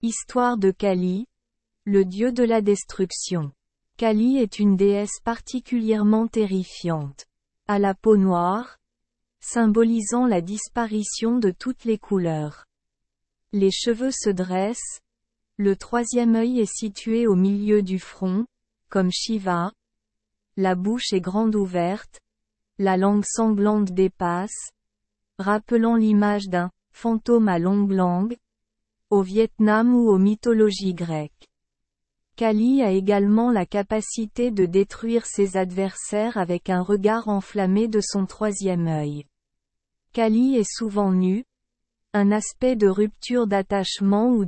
Histoire de Kali, le dieu de la destruction. Kali est une déesse particulièrement terrifiante. À la peau noire, symbolisant la disparition de toutes les couleurs. Les cheveux se dressent, le troisième œil est situé au milieu du front, comme Shiva. La bouche est grande ouverte, la langue sanglante dépasse, rappelant l'image d'un fantôme à longue langue, au Vietnam ou aux mythologies grecques. Kali a également la capacité de détruire ses adversaires avec un regard enflammé de son troisième œil. Kali est souvent nu, un aspect de rupture d'attachement ou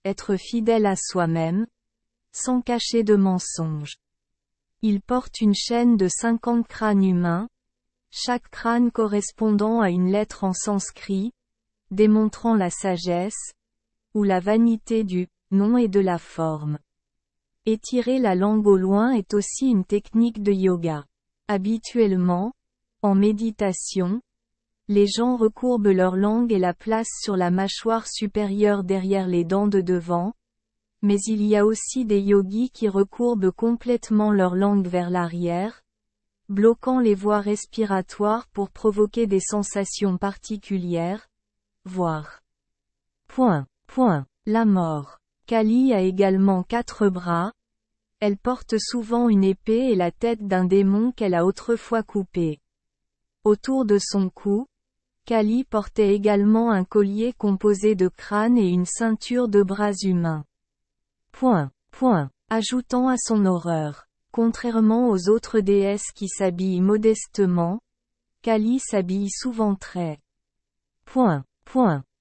être fidèle à soi-même, sans cacher de mensonges. Il porte une chaîne de 50 crânes humains, chaque crâne correspondant à une lettre en sanskrit, démontrant la sagesse, ou la vanité du nom et de la forme. Étirer la langue au loin est aussi une technique de yoga. Habituellement, en méditation, les gens recourbent leur langue et la placent sur la mâchoire supérieure derrière les dents de devant, mais il y a aussi des yogis qui recourbent complètement leur langue vers l'arrière, bloquant les voies respiratoires pour provoquer des sensations particulières, voire la mort. Kali a également 4 bras. Elle porte souvent une épée et la tête d'un démon qu'elle a autrefois coupé. Autour de son cou, Kali portait également un collier composé de crâne et une ceinture de bras humains. Ajoutant à son horreur. Contrairement aux autres déesses qui s'habillent modestement, Kali s'habille souvent très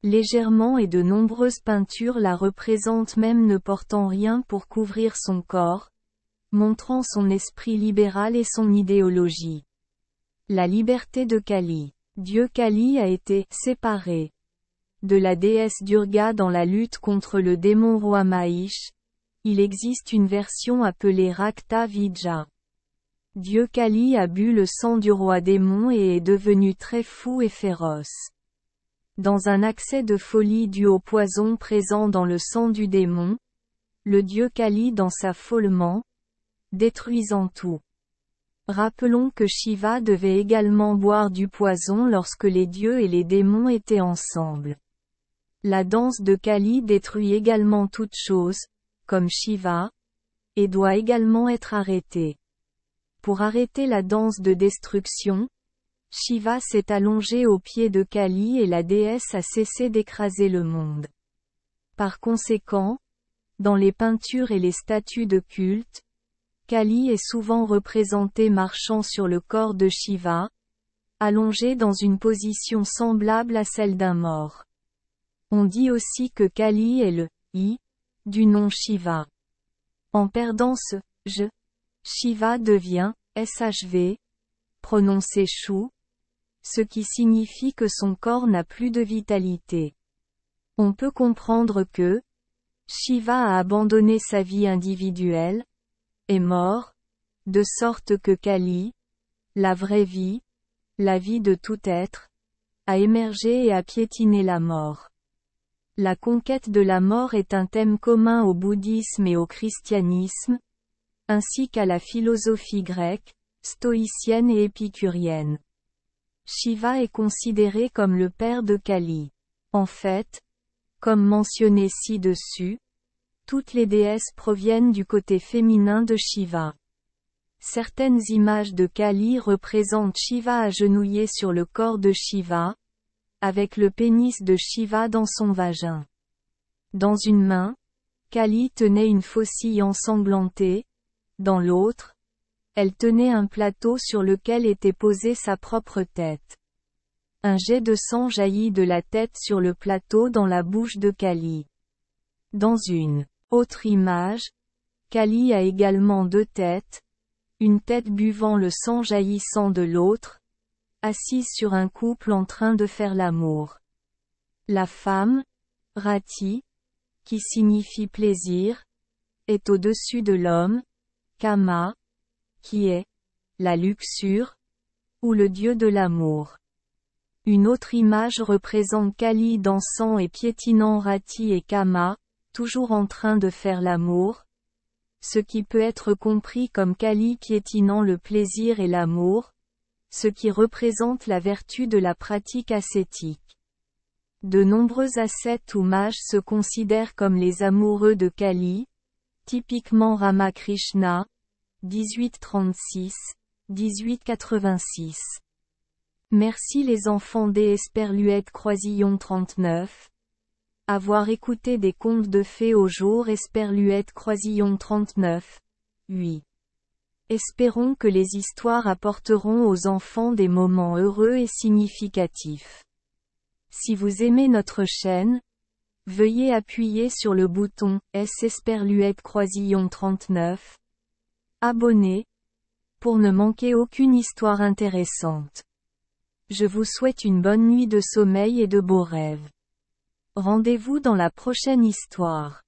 légèrement et de nombreuses peintures la représentent même ne portant rien pour couvrir son corps, montrant son esprit libéral et son idéologie. La liberté de Kali. Dieu Kali a été séparé de la déesse Durga dans la lutte contre le démon roi Mahish. Il existe une version appelée Rakta Vidya. Dieu Kali a bu le sang du roi démon et est devenu très fou et féroce. Dans un accès de folie dû au poison présent dans le sang du démon, le dieu Kali dansa follement, détruisant tout. Rappelons que Shiva devait également boire du poison lorsque les dieux et les démons étaient ensemble. La danse de Kali détruit également toute chose, comme Shiva, et doit également être arrêtée. Pour arrêter la danse de destruction, Shiva s'est allongé aux pieds de Kali et la déesse a cessé d'écraser le monde. Par conséquent, dans les peintures et les statues de culte, Kali est souvent représenté marchant sur le corps de Shiva, allongé dans une position semblable à celle d'un mort. On dit aussi que Kali est le « I » du nom Shiva. En perdant ce « je », Shiva devient « shv », prononcé « chou », ce qui signifie que son corps n'a plus de vitalité. On peut comprendre que Shiva a abandonné sa vie individuelle, est mort, de sorte que Kali, la vraie vie, la vie de tout être, a émergé et a piétiné la mort. La conquête de la mort est un thème commun au bouddhisme et au christianisme, ainsi qu'à la philosophie grecque, stoïcienne et épicurienne. Shiva est considéré comme le père de Kali. En fait, comme mentionné ci-dessus, toutes les déesses proviennent du côté féminin de Shiva. Certaines images de Kali représentent Shiva agenouillé sur le corps de Shiva, avec le pénis de Shiva dans son vagin. Dans une main, Kali tenait une faucille ensanglantée, dans l'autre, elle tenait un plateau sur lequel était posée sa propre tête. Un jet de sang jaillit de la tête sur le plateau dans la bouche de Kali. Dans une autre image, Kali a également 2 têtes, une tête buvant le sang jaillissant de l'autre, assise sur un couple en train de faire l'amour. La femme, Rati, qui signifie plaisir, est au-dessus de l'homme, Kama, qui est la luxure, ou le dieu de l'amour. Une autre image représente Kali dansant et piétinant Rati et Kama, toujours en train de faire l'amour, ce qui peut être compris comme Kali piétinant le plaisir et l'amour, ce qui représente la vertu de la pratique ascétique. De nombreux ascètes ou mages se considèrent comme les amoureux de Kali, typiquement Ramakrishna, 1836-1886. Merci les enfants des Esperluette Croisillon 39. Avoir écouté des contes de fées au jour Esperluette Croisillon 39. 8. Espérons que les histoires apporteront aux enfants des moments heureux et significatifs. Si vous aimez notre chaîne, veuillez appuyer sur le bouton S Esperluette Croisillon 39. Abonner, pour ne manquer aucune histoire intéressante. Je vous souhaite une bonne nuit de sommeil et de beaux rêves. Rendez-vous dans la prochaine histoire.